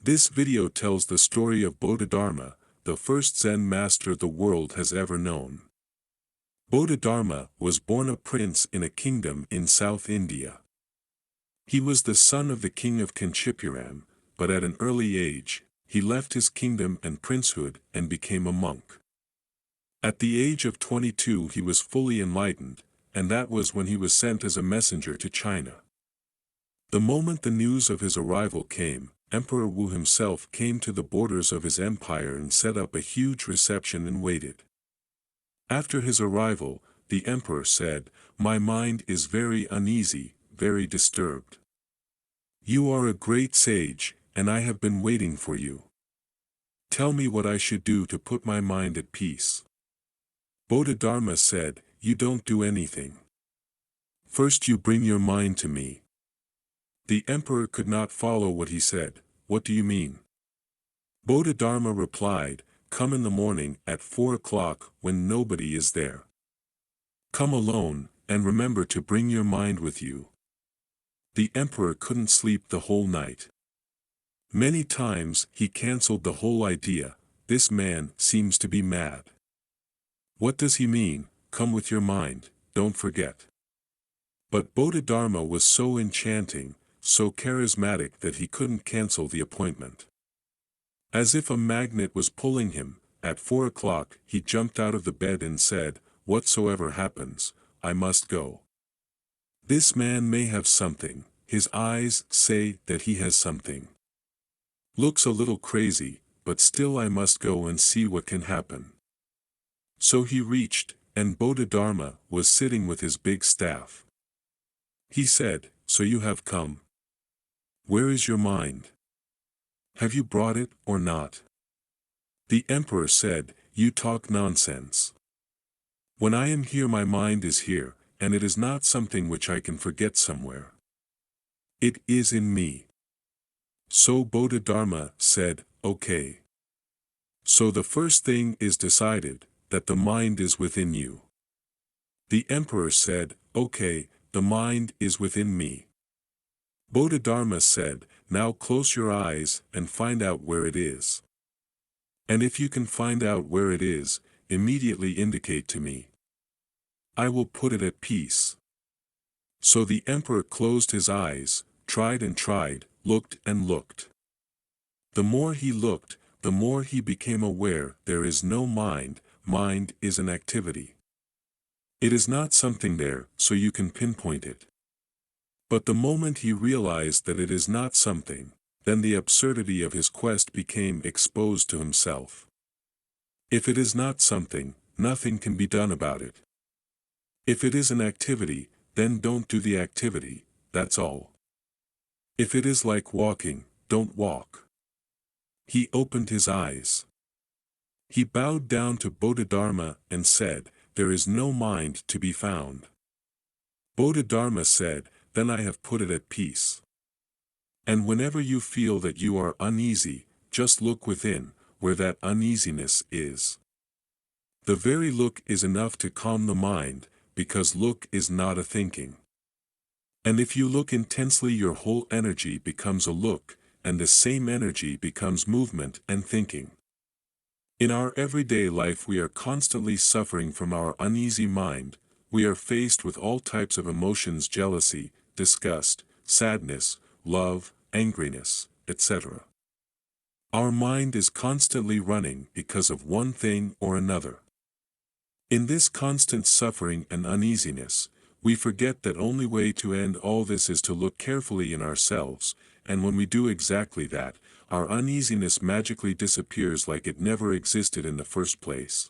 This video tells the story of Bodhidharma, the first Zen master the world has ever known. Bodhidharma was born a prince in a kingdom in South India. He was the son of the king of Kanchipuram, but at an early age, he left his kingdom and princehood and became a monk. At the age of 22 he was fully enlightened, and that was when he was sent as a messenger to China. The moment the news of his arrival came, Emperor Wu himself came to the borders of his empire and set up a huge reception and waited. After his arrival, the emperor said, "My mind is very uneasy, very disturbed. You are a great sage, and I have been waiting for you. Tell me what I should do to put my mind at peace." Bodhidharma said, "You don't do anything. First you bring your mind to me." The emperor could not follow what he said. "What do you mean?" Bodhidharma replied, "Come in the morning at 4 o'clock when nobody is there. Come alone, and remember to bring your mind with you." The emperor couldn't sleep the whole night. Many times he cancelled the whole idea. This man seems to be mad. What does he mean? Come with your mind, don't forget. But Bodhidharma was so enchanting, so charismatic that he couldn't cancel the appointment. As if a magnet was pulling him, at 4 o'clock he jumped out of the bed and said, "Whatsoever happens, I must go. This man may have something, his eyes say that he has something. Looks a little crazy, but still I must go and see what can happen." So he reached, and Bodhidharma was sitting with his big staff. He said, "So you have come. Where is your mind? Have you brought it or not?" The emperor said, "You talk nonsense. When I am here my mind is here, and it is not something which I can forget somewhere. It is in me." So Bodhidharma said, "Okay. So the first thing is decided, that the mind is within you." The emperor said, "Okay, the mind is within me." Bodhidharma said, "Now close your eyes and find out where it is. And if you can find out where it is, immediately indicate to me. I will put it at peace." So the emperor closed his eyes, tried and tried, looked and looked. The more he looked, the more he became aware there is no mind. Mind is an activity. It is not something there, so you can pinpoint it. But the moment he realized that it is not something, then the absurdity of his quest became exposed to himself. If it is not something, nothing can be done about it. If it is an activity, then don't do the activity, that's all. If it is like walking, don't walk. He opened his eyes. He bowed down to Bodhidharma and said, "There is no mind to be found." Bodhidharma said, "Then I have put it at peace. And whenever you feel that you are uneasy, just look within, where that uneasiness is. The very look is enough to calm the mind, because look is not a thinking. And if you look intensely your whole energy becomes a look, and the same energy becomes movement and thinking." In our everyday life we are constantly suffering from our uneasy mind. We are faced with all types of emotions: jealousy, disgust, sadness, love, angriness, etc. Our mind is constantly running because of one thing or another. In this constant suffering and uneasiness, we forget that only way to end all this is to look carefully in ourselves, and when we do exactly that, our uneasiness magically disappears like it never existed in the first place.